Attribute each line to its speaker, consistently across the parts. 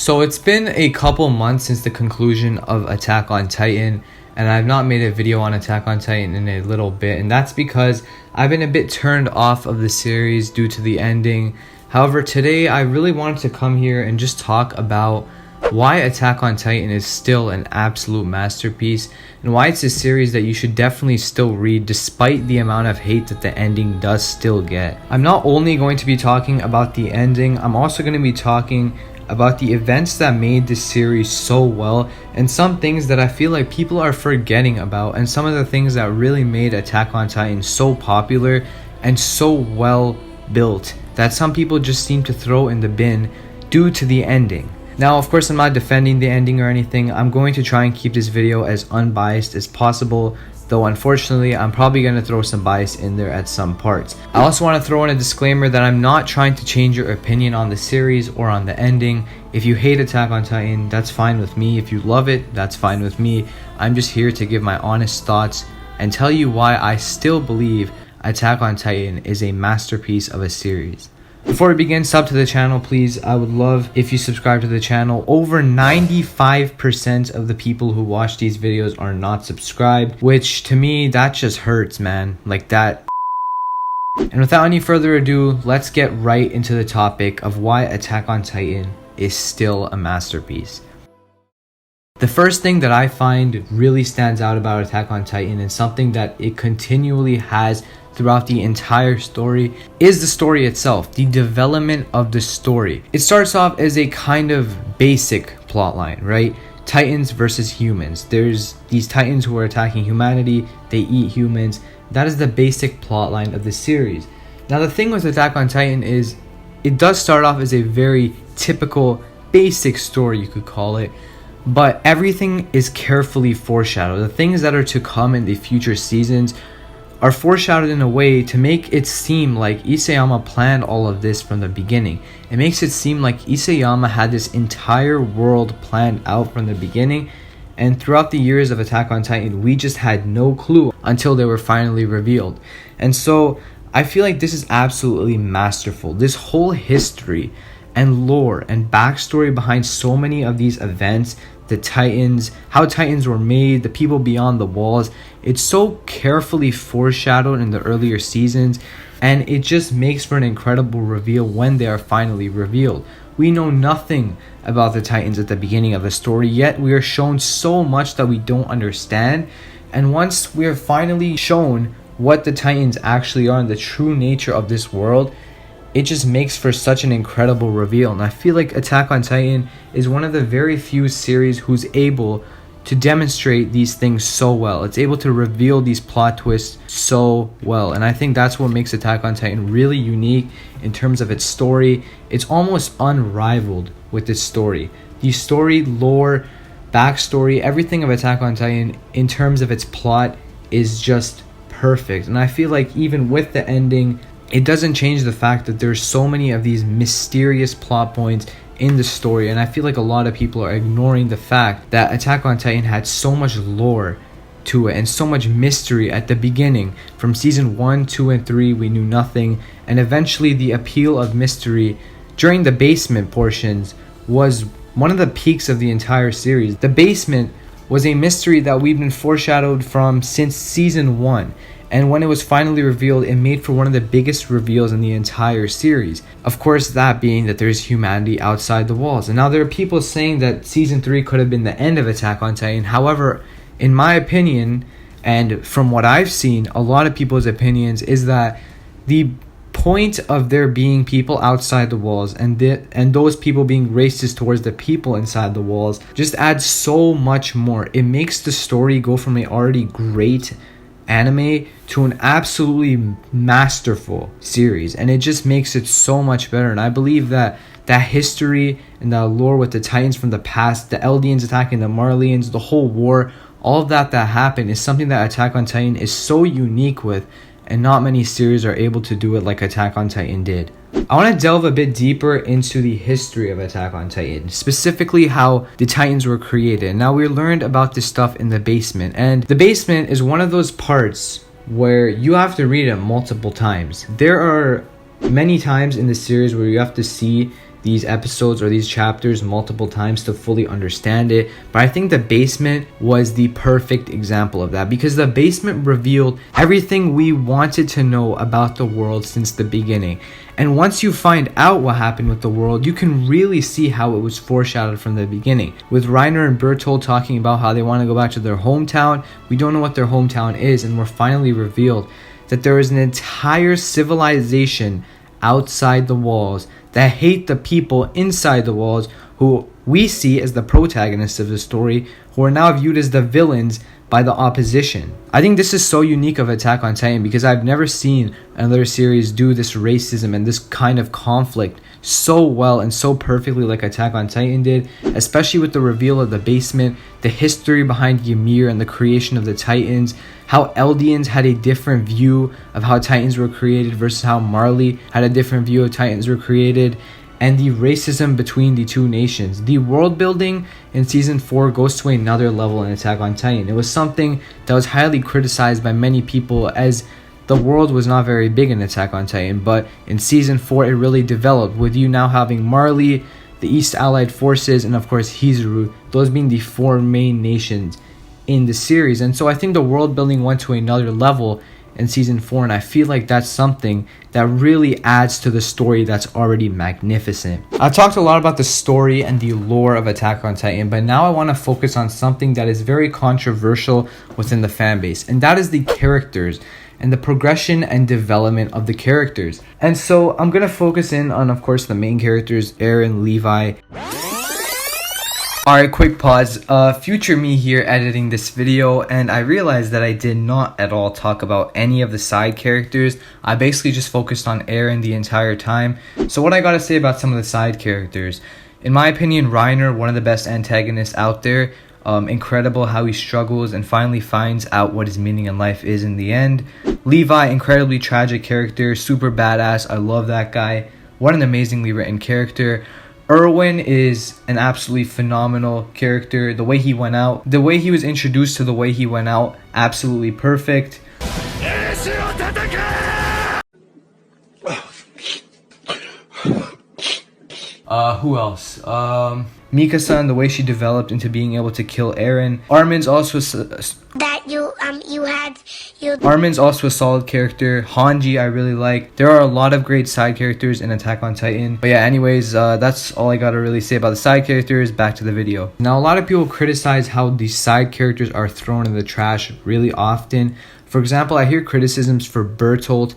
Speaker 1: So it's been a couple months since the conclusion of Attack on Titan, and I've not made a video on Attack on Titan in a little bit, and that's because I've been a bit turned off of the series due to the ending. However, today I really wanted to come here and just talk about why Attack on Titan is still an absolute masterpiece and why it's a series that you should definitely still read despite the amount of hate that the ending does still get. I'm not only going to be talking about the ending, I'm also going to be talking about the events that made this series so well and some things that I feel like people are forgetting about, and some of the things that really made Attack on Titan so popular and so well built that some people just seem to throw in the bin due to the ending. Now, of course, I'm not defending the ending or anything. I'm going to try and keep this video as unbiased as possible, though unfortunately I'm probably going to throw some bias in there at some parts. I also want to throw in a disclaimer that I'm not trying to change your opinion on the series or on the ending. If you hate Attack on Titan, that's fine with me. If you love it, that's fine with me. I'm just here to give my honest thoughts and tell you why I still believe Attack on Titan is a masterpiece of a series. Before we begin, sub to the channel please. I would love if you subscribe to the channel. Over 95% of the people who watch these videos are not subscribed, which to me, that just hurts, man. Like that. And without any further ado, let's get right into the topic of why Attack on Titan is still a masterpiece. The first thing that I find really stands out about Attack on Titan, and something that it continually has throughout the entire story, is the story itself, the development of the story. It starts off as a kind of basic plotline, right? Titans versus humans. There's these Titans who are attacking humanity, they eat humans. That is the basic plotline of the series. Now the thing with Attack on Titan is it does start off as a very typical basic story, you could call it, but everything is carefully foreshadowed. The things that are to come in the future seasons are foreshadowed in a way to make it seem like Isayama planned all of this from the beginning. It makes it seem like Isayama had this entire world planned out from the beginning, and throughout the years of Attack on Titan, we just had no clue until they were finally revealed. And so I feel like this is absolutely masterful. This whole history and lore and backstory behind so many of these events, the Titans, how Titans were made, the people beyond the walls, it's so carefully foreshadowed in the earlier seasons, and it just makes for an incredible reveal when they are finally revealed. We know nothing about the Titans at the beginning of the story, yet we are shown so much that we don't understand, and once we are finally shown what the Titans actually are and the true nature of this world, it just makes for such an incredible reveal. And I feel like Attack on Titan is one of the very few series who's able to demonstrate these things so well. It's able to reveal these plot twists so well, and I think that's what makes Attack on Titan really unique in terms of its story. It's almost unrivaled with its story. The story, lore, backstory, everything of Attack on Titan in terms of its plot is just perfect. And I feel like even with the ending, it doesn't change the fact that there's so many of these mysterious plot points in the story, and I feel like a lot of people are ignoring the fact that Attack on Titan had so much lore to it and so much mystery at the beginning. From season 1, 2, and 3 we knew nothing, and eventually the appeal of mystery during the basement portions was one of the peaks of the entire series. The basement was a mystery that we've been foreshadowed from since season 1. And when it was finally revealed, it made for one of the biggest reveals in the entire series. Of course, that being that there's humanity outside the walls. And now there are people saying that season 3 could have been the end of Attack on Titan. However, in my opinion, and from what I've seen, a lot of people's opinions, is that the point of there being people outside the walls and those people being racist towards the people inside the walls just adds so much more. It makes the story go from an already great anime to an absolutely masterful series, and it just makes it so much better. And I believe that that history and that lore with the Titans from the past, the Eldians attacking the Marlians, the whole war, all of that happened is something that Attack on Titan is so unique with, and not many series are able to do it like Attack on Titan did. I want to delve a bit deeper into the history of Attack on Titan, specifically how the Titans were created. Now, we learned about this stuff in the basement, and the basement is one of those parts where you have to read it multiple times. There are many times in the series where you have to see these episodes or these chapters multiple times to fully understand it. But I think the basement was the perfect example of that, because the basement revealed everything we wanted to know about the world since the beginning. And once you find out what happened with the world, you can really see how it was foreshadowed from the beginning. With Reiner and Bertolt talking about how they want to go back to their hometown, we don't know what their hometown is, and we're finally revealed that there is an entire civilization outside the walls that hate the people inside the walls, who we see as the protagonists of the story, who are now viewed as the villains by the opposition. I think this is so unique of Attack on Titan, because I've never seen another series do this racism and this kind of conflict so well and so perfectly like Attack on Titan did, especially with the reveal of the basement, the history behind Ymir and the creation of the Titans, how Eldians had a different view of how Titans were created versus how Marley had a different view of Titans were created, and the racism between the two nations. The world building in season 4 goes to another level in Attack on Titan. It was something that was highly criticized by many people, as the world was not very big in Attack on Titan, but in season 4 it really developed, with you now having Marley, the East Allied Forces, and of course Hizuru, those being the 4 main nations in the series. And so I think the world building went to another level in season 4, and I feel like that's something that really adds to the story that's already magnificent. I talked a lot about the story and the lore of Attack on Titan, but now I want to focus on something that is very controversial within the fan base, and that is the characters and the progression and development of the characters. And so I'm going to focus in on, of course, the main characters, Eren, Levi. Alright, quick pause. Future me here editing this video, and I realized that I did not at all talk about any of the side characters. I basically just focused on Eren the entire time. So what I gotta say about some of the side characters. In my opinion, Reiner, one of the best antagonists out there. Incredible how he struggles and finally finds out what his meaning in life is in the end. Levi, incredibly tragic character, super badass. I love that guy. What an amazingly written character. Erwin is an absolutely phenomenal character. The way he went out, the way he was introduced to the way he went out, absolutely perfect. Who else? Mikasa, the way she developed into being able to kill Eren. Armin's also Armin's also a solid character. Hanji I really like. There are a lot of great side characters in Attack on Titan. But yeah, anyways, that's all I gotta really say about the side characters. Back to the video. Now, a lot of people criticize how these side characters are thrown in the trash really often. For example, I hear criticisms for Bertolt,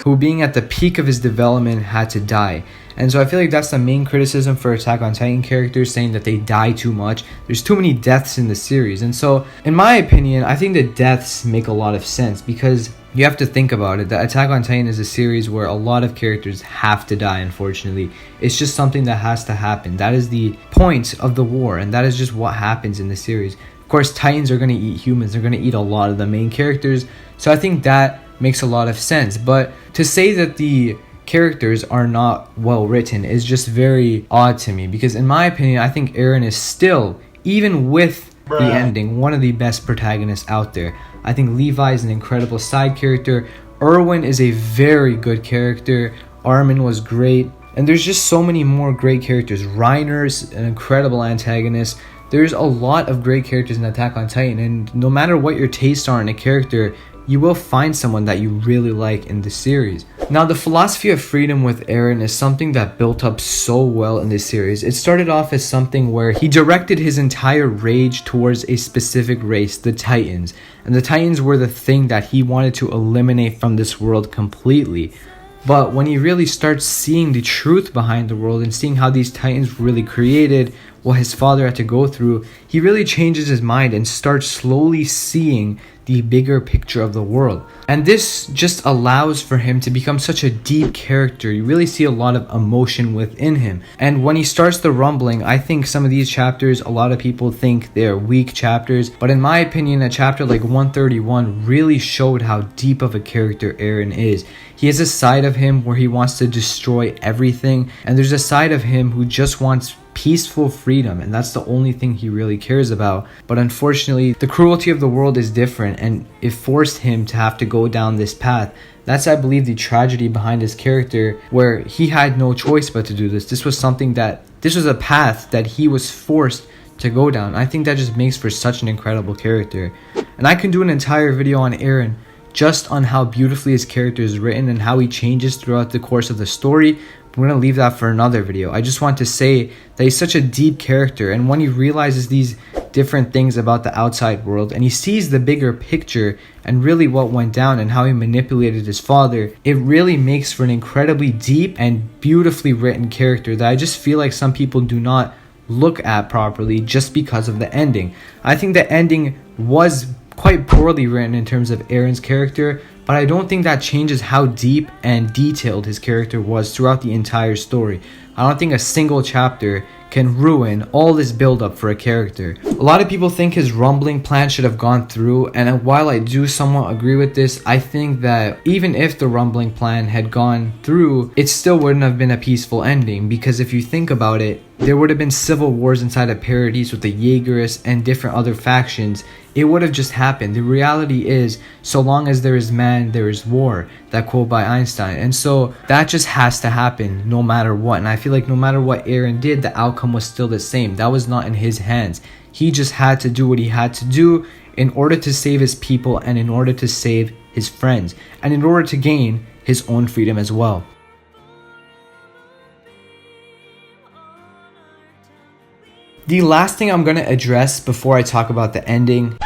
Speaker 1: who being at the peak of his development had to die. And so I feel like that's the main criticism for Attack on Titan characters, saying that they die too much. There's too many deaths in the series. And so, in my opinion, I think the deaths make a lot of sense, because you have to think about it. The Attack on Titan is a series where a lot of characters have to die, unfortunately. It's just something that has to happen. That is the point of the war, and that is just what happens in the series. Of course, Titans are going to eat humans. They're going to eat a lot of the main characters. So I think that makes a lot of sense. But to say that the characters are not well written is just very odd to me, because in my opinion, I think Eren is still, even with the ending, one of the best protagonists out there. I think Levi is an incredible side character. Erwin is a very good character. Armin was great. And there's just so many more great characters. Reiner's an incredible antagonist. There's a lot of great characters in Attack on Titan, and no matter what your tastes are in a character, you will find someone that you really like in the series. Now, the philosophy of freedom with Eren is something that built up so well in this series. It started off as something where he directed his entire rage towards a specific race, the Titans. And the Titans were the thing that he wanted to eliminate from this world completely. But when he really starts seeing the truth behind the world and seeing how these Titans really created, what his father had to go through, he really changes his mind and starts slowly seeing the bigger picture of the world. And this just allows for him to become such a deep character. You really see a lot of emotion within him. And when he starts the rumbling, I think some of these chapters, a lot of people think they're weak chapters. But in my opinion, a chapter like 131 really showed how deep of a character Eren is. He has a side of him where he wants to destroy everything. And there's a side of him who just wants peaceful freedom, and that's the only thing he really cares about. But unfortunately, the cruelty of the world is different, and it forced him to have to go down this path. That's, I believe, the tragedy behind his character, where he had no choice but to do this. This was a path that he was forced to go down. I think that just makes for such an incredible character. And I can do an entire video on Eren, just on how beautifully his character is written and how he changes throughout the course of the story. We're going to leave that for another video. I just want to say that he's such a deep character, and when he realizes these different things about the outside world and he sees the bigger picture and really what went down and how he manipulated his father, it really makes for an incredibly deep and beautifully written character that I just feel like some people do not look at properly just because of the ending. I think the ending was quite poorly written in terms of Eren's character, but I don't think that changes how deep and detailed his character was throughout the entire story. I don't think a single chapter can ruin all this build-up for a character. A lot of people think his rumbling plan should have gone through, and while I do somewhat agree with this, I think that even if the rumbling plan had gone through, it still wouldn't have been a peaceful ending, because if you think about it, there would have been civil wars inside of Paradise with the Jaegers and different other factions. It would have just happened. The reality is, so long as there is man, there is war. That quote by Einstein. And so that just has to happen no matter what. And I feel like no matter what Eren did, the outcome was still the same. That was not in his hands. He just had to do what he had to do in order to save his people and in order to save his friends and in order to gain his own freedom as well. The last thing I'm going to address before I talk about the ending.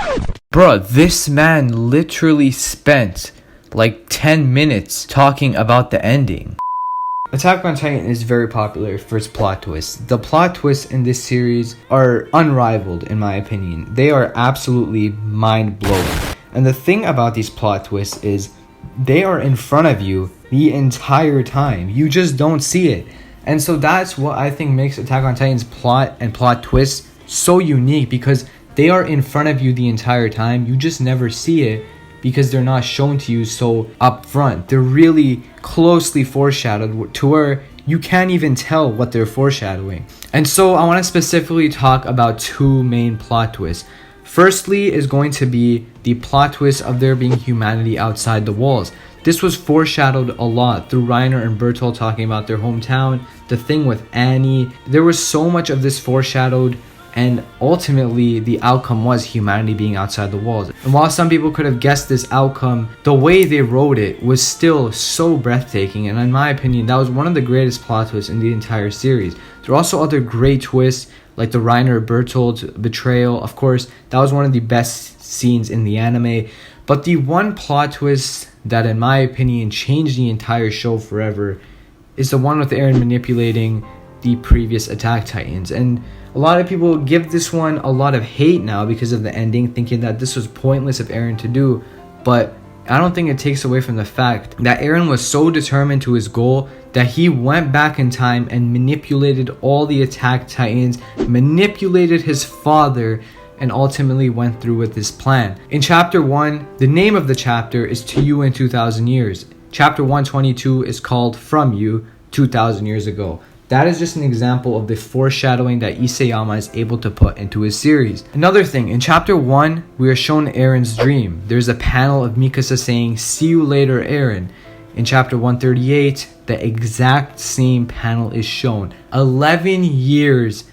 Speaker 1: Bruh, this man literally spent like 10 minutes talking about the ending. Attack on Titan is very popular for its plot twists. The plot twists in this series are unrivaled in my opinion. They are absolutely mind-blowing. And the thing about these plot twists is they are in front of you the entire time. You just don't see it. And so that's what I think makes Attack on Titan's plot and plot twists so unique, because they are in front of you the entire time. You just never see it because they're not shown to you so upfront. They're really closely foreshadowed to where you can't even tell what they're foreshadowing. And so I want to specifically talk about two main plot twists. Firstly is going to be the plot twist of there being humanity outside the walls. This was foreshadowed a lot through Reiner and Bertolt talking about their hometown, the thing with Annie. There was so much of this foreshadowed, and ultimately the outcome was humanity being outside the walls. And while some people could have guessed this outcome, the way they wrote it was still so breathtaking, and in my opinion that was one of the greatest plot twists in the entire series. There are also other great twists like the Reiner Bertolt betrayal. Of course, that was one of the best scenes in the anime. But the one plot twist that in my opinion changed the entire show forever is the one with Eren manipulating the previous Attack Titans. And a lot of people give this one a lot of hate now because of the ending, thinking that this was pointless of Eren to do. But I don't think it takes away from the fact that Eren was so determined to his goal that he went back in time and manipulated all the Attack Titans, manipulated his father, and ultimately went through with this plan. In chapter 1, the name of the chapter is To You in 2,000 Years. Chapter 122 is called From You 2,000 Years Ago. That is just an example of the foreshadowing that Isayama is able to put into his series. Another thing, in chapter 1, we are shown Eren's dream. There's a panel of Mikasa saying, "See you later, Eren." In chapter 138, the exact same panel is shown. 11 years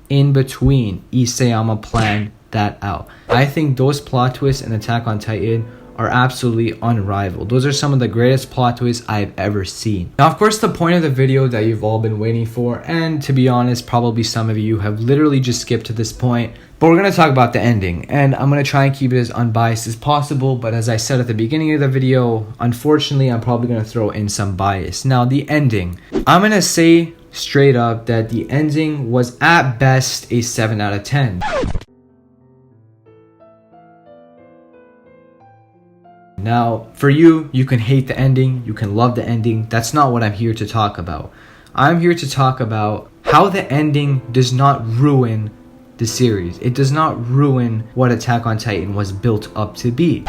Speaker 1: in between, Isayama planned that out. I think those plot twists in Attack on Titan are absolutely unrivaled. Those are some of the greatest plot twists I've ever seen. Now, of course, the point of the video that you've all been waiting for, and to be honest, probably some of you have literally just skipped to this point, but we're going to talk about the ending, and I'm going to try and keep it as unbiased as possible, but as I said at the beginning of the video, unfortunately, I'm probably going to throw in some bias. Now, the ending. I'm going to say straight up that the ending was at best a 7 out of 10. Now, for you, you can hate the ending, you can love the ending. That's not what I'm here to talk about. I'm here to talk about how the ending does not ruin the series. It does not ruin what Attack on Titan was built up to be.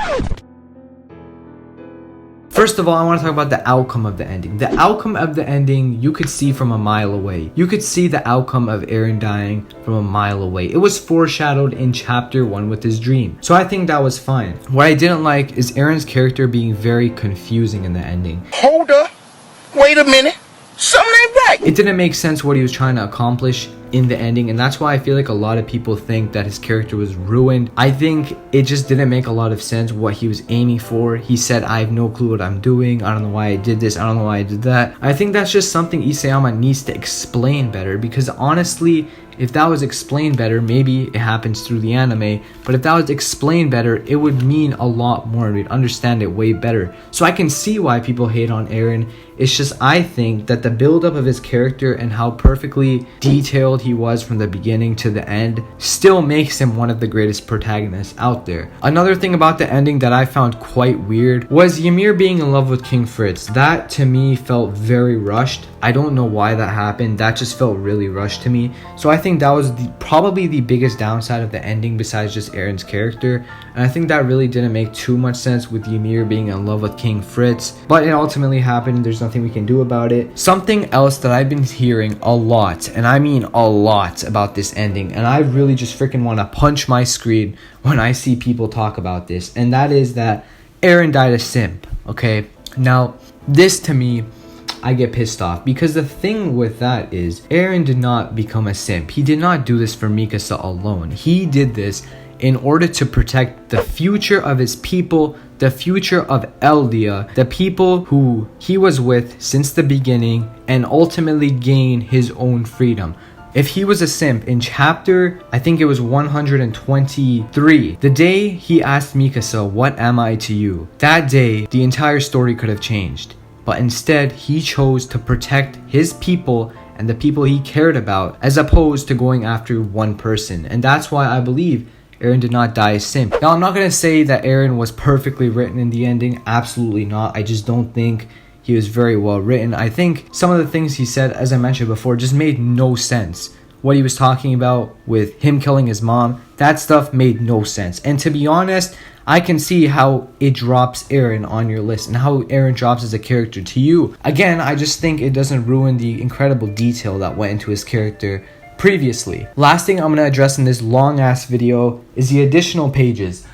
Speaker 1: First First of all, I want to talk about the outcome of the ending. The outcome of the ending, you could see from a mile away. You could see the outcome of Eren dying from a mile away. It was foreshadowed in chapter 1 with his dream. So I think that was fine. What I didn't like is Eren's character being very confusing in the ending.
Speaker 2: Hold up. Wait a minute. Something ain't right.
Speaker 1: It didn't make sense what he was trying to accomplish in the ending, and that's why I feel like a lot of people think that his character was ruined. I think it just didn't make a lot of sense what he was aiming for. He said, I have no clue what I'm doing. I don't know why I did this. I don't know why I did that. I think that's just something Isayama needs to explain better, because honestly, if that was explained better, maybe it happens through the anime, but if that was explained better, it would mean a lot more. We'd understand it way better. So I can see why people hate on Eren. It's just, I think that the buildup of his character and how perfectly detailed he was from the beginning to the end still makes him one of the greatest protagonists out there. Another thing about the ending that I found quite weird was Ymir being in love with King Fritz. That to me felt very rushed. I don't know why that happened. That just felt really rushed to me. So I think that was probably the biggest downside of the ending besides just Eren's character. And I think that really didn't make too much sense with Ymir being in love with King Fritz. But it ultimately happened. There's nothing we can do about it. Something else that I've been hearing a lot, and I mean a lot, about this ending, and I really just freaking want to punch my screen when I see people talk about this, and that is that Eren died a simp. Okay, now this to me, I get pissed off, because the thing with that is Eren did not become a simp. He did not do this for Mikasa alone. He did this in order to protect the future of his people, the future of Eldia, the people who he was with since the beginning, and ultimately gain his own freedom. If he was a simp in chapter, I think it was 123, the day he asked Mikasa, what am I to you? That day, the entire story could have changed. But instead, he chose to protect his people and the people he cared about, as opposed to going after one person. And that's why I believe Eren did not die a simp. Now, I'm not going to say that Eren was perfectly written in the ending. Absolutely not. I just don't think he was very well written. I think some of the things he said, as I mentioned before, just made no sense. What he was talking about with him killing his mom, that stuff made no sense. And to be honest, I can see how it drops Eren on your list and how Eren drops as a character to you. Again, I just think it doesn't ruin the incredible detail that went into his character previously. Last thing I'm going to address in this long ass video is the additional pages.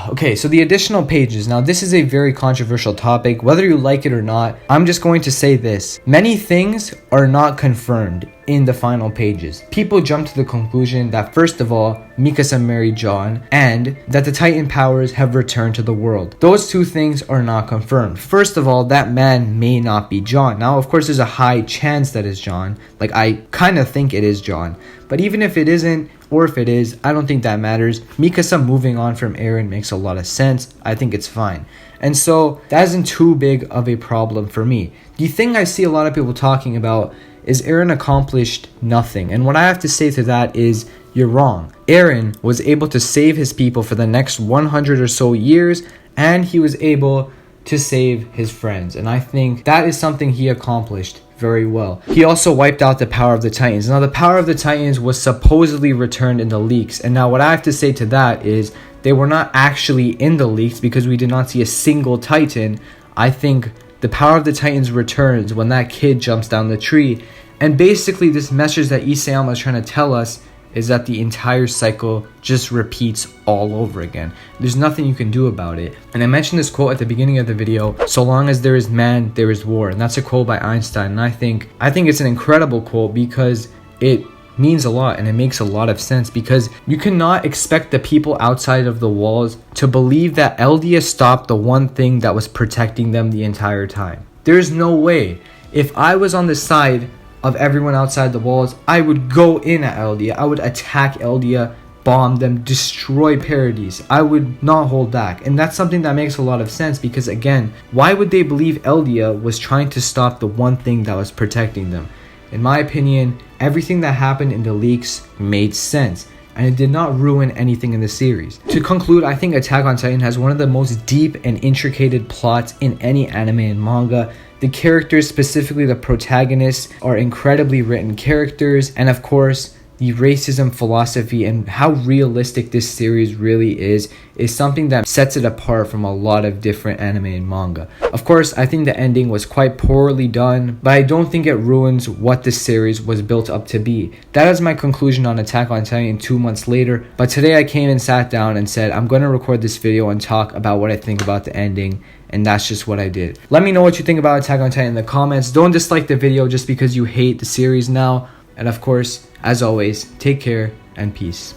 Speaker 1: Okay, so the additional pages. Now, this is a very controversial topic. Whether you like it or not, I'm just going to say this. Many things are not confirmed in the final pages. People jump to the conclusion that, first of all, Mikasa married John, and that the Titan powers have returned to the world. Those two things are not confirmed. First of all, that man may not be John. Now, of course, there's a high chance that it's John. Like, I kind of think it is John. But even if it isn't, or if it is, I don't think that matters. Mikasa moving on from Eren makes a lot of sense. I think it's fine. And so, that isn't too big of a problem for me. The thing I see a lot of people talking about is Eren accomplished nothing. And what I have to say to that is, you're wrong. Eren was able to save his people for the next 100 or so years, and he was able to save his friends. And I think that is something he accomplished very well. He also wiped out the power of the Titans. Now, the power of the Titans was supposedly returned in the leaks. And now what I have to say to that is they were not actually in the leaks, because we did not see a single Titan. I think the power of the Titans returns when that kid jumps down the tree. And basically, this message that Isayama is trying to tell us is that the entire cycle just repeats all over again. There's nothing you can do about it. And I mentioned this quote at the beginning of the video, so long as there is man, there is war. And that's a quote by Einstein. And I think it's an incredible quote, because it means a lot and it makes a lot of sense, because you cannot expect the people outside of the walls to believe that Eldia stopped the one thing that was protecting them the entire time. There's no way. If I was on the side of everyone outside the walls, I would go in at Eldia. I would attack Eldia, bomb them, destroy Paradise. I would not hold back. And that's something that makes a lot of sense, because again, why would they believe Eldia was trying to stop the one thing that was protecting them? In my opinion, everything that happened in the leaks made sense, and it did not ruin anything in the series. To conclude, I think Attack on Titan has one of the most deep and intricate plots in any anime and manga. The characters, specifically the protagonists, are incredibly written characters, and of course, the racism philosophy and how realistic this series really is something that sets it apart from a lot of different anime and manga. Of course, I think the ending was quite poorly done, but I don't think it ruins what this series was built up to be. That is my conclusion on Attack on Titan 2 months later, but today I came and sat down and said I'm going to record this video and talk about what I think about the ending, and that's just what I did. Let me know what you think about Attack on Titan in the comments. Don't dislike the video just because you hate the series now. And of course, as always, take care and peace.